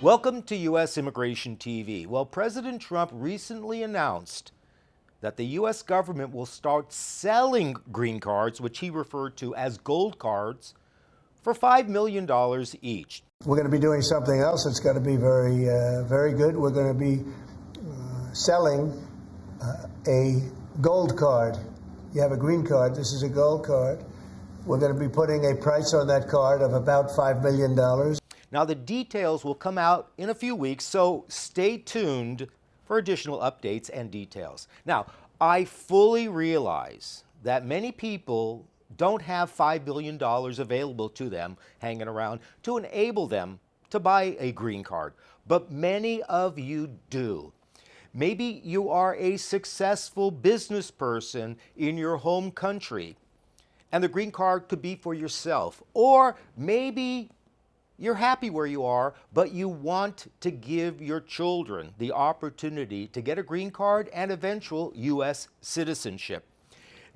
Welcome to U.S. Immigration TV. Well, President Trump recently announced that the U.S. government will start selling green cards, which he referred to as gold cards, for $5 million each. We're going to be doing something else that's going to be very good. We're going to be selling a gold card. You have a green card. This is a gold card. We're going to be putting a price on that card of about $5 million. Now, the details will come out in a few weeks, so stay tuned for additional updates and details. Now, I fully realize that many people don't have $5 billion available to them hanging around to enable them to buy a green card, but many of you do. Maybe you are a successful business person in your home country, and the green card could be for yourself. Or maybe you're happy where you are, but you want to give your children the opportunity to get a green card and eventual U.S. citizenship.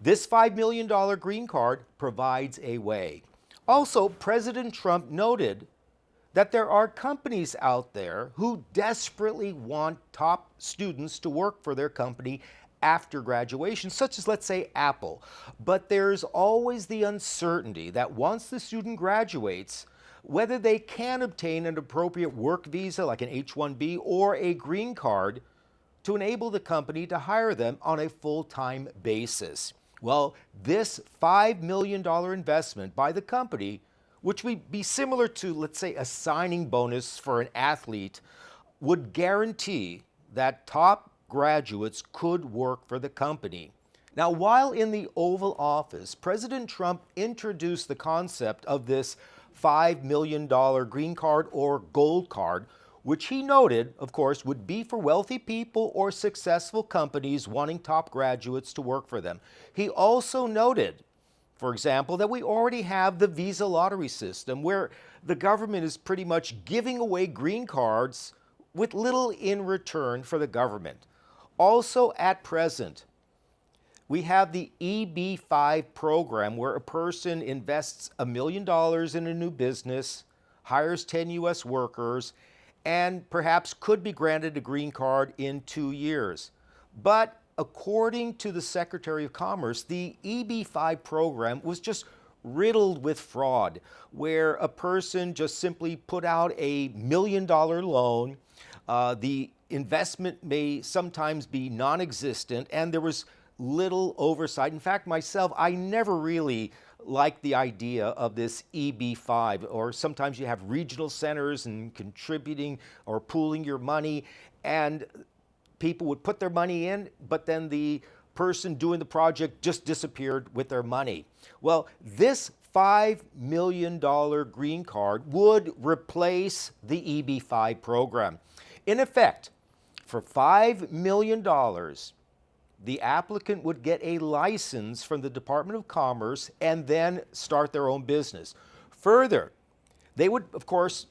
This $5 million green card provides a way. Also, President Trump noted that there are companies out there who desperately want top students to work for their company after graduation, such as, let's say, Apple. But there's always the uncertainty that once the student graduates, whether they can obtain an appropriate work visa like an H-1B or a green card to enable the company to hire them on a full-time basis. Well, this $5 million investment by the company, which would be similar to, let's say, a signing bonus for an athlete, would guarantee that top graduates could work for the company. Now, while in the Oval Office, President Trump introduced the concept of this $5 million green card or gold card, which he noted, of course, would be for wealthy people or successful companies wanting top graduates to work for them. He also noted, for example, that we already have the visa lottery system where the government is pretty much giving away green cards with little in return for the government. Also at present, we have the EB-5 program where a person invests $1 million in a new business, hires 10 U.S. workers, and perhaps could be granted a green card in 2 years. But according to the Secretary of Commerce, the EB-5 program was just riddled with fraud, where a person just simply put out a $1 million loan. The investment may sometimes be non-existent, and there was little oversight. In fact, myself, I never really liked the idea of this EB-5, or sometimes you have regional centers and contributing or pooling your money, and people would put their money in, but then the person doing the project just disappeared with their money. Well, this $5 million green card would replace the EB-5 program. In effect, for $5 million, the applicant would get a license from the Department of Commerce and then start their own business. Further, they would, of course,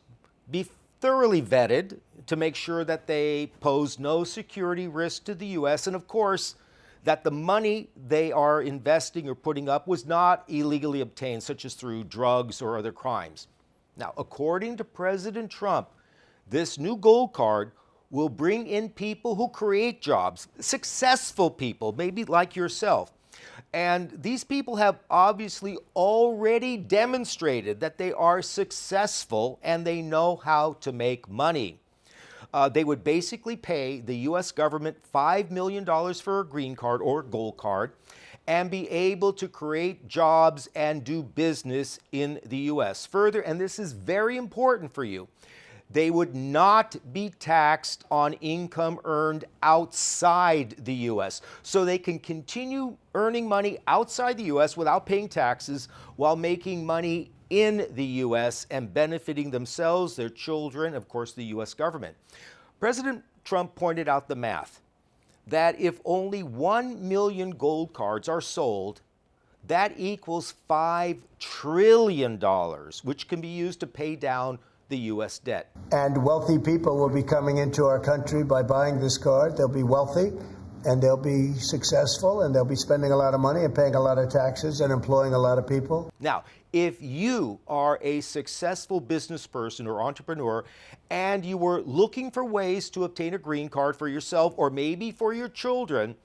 be thoroughly vetted to make sure that they pose no security risk to the U.S. and, of course, that the money they are investing or putting up was not illegally obtained, such as through drugs or other crimes. Now, according to President Trump, this new gold card will bring in people who create jobs, successful people, maybe like yourself. And these people have obviously already demonstrated that they are successful and they know how to make money. They would basically pay the U.S. government $5 million for a green card or gold card and be able to create jobs and do business in the U.S. Further, and this is very important for you, they would not be taxed on income earned outside the U.S. So they can continue earning money outside the U.S. without paying taxes while making money in the U.S. and benefiting themselves, their children, of course, the U.S. government. President Trump pointed out the math, that if only 1 million gold cards are sold, that equals $5 trillion, which can be used to pay down the U.S. debt. And wealthy people will be coming into our country by buying this card. They'll be wealthy, and they'll be successful, and they'll be spending a lot of money and paying a lot of taxes and employing a lot of people. Now, if you are a successful business person or entrepreneur and you were looking for ways to obtain a green card for yourself or maybe for your children,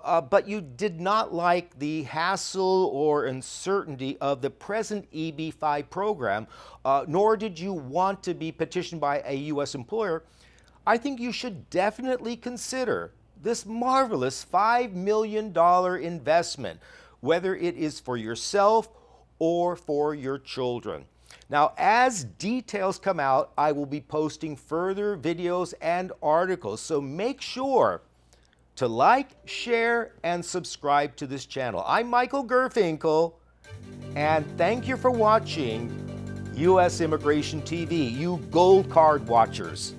but you did not like the hassle or uncertainty of the present EB-5 program, nor did you want to be petitioned by a U.S. employer, I think you should definitely consider this marvelous $5 million investment, whether it is for yourself or for your children. Now, as details come out, I will be posting further videos and articles, so make sure to like, share, and subscribe to this channel. I'm Michael Gurfinkel, and thank you for watching U.S. Immigration TV, you Gold Card watchers.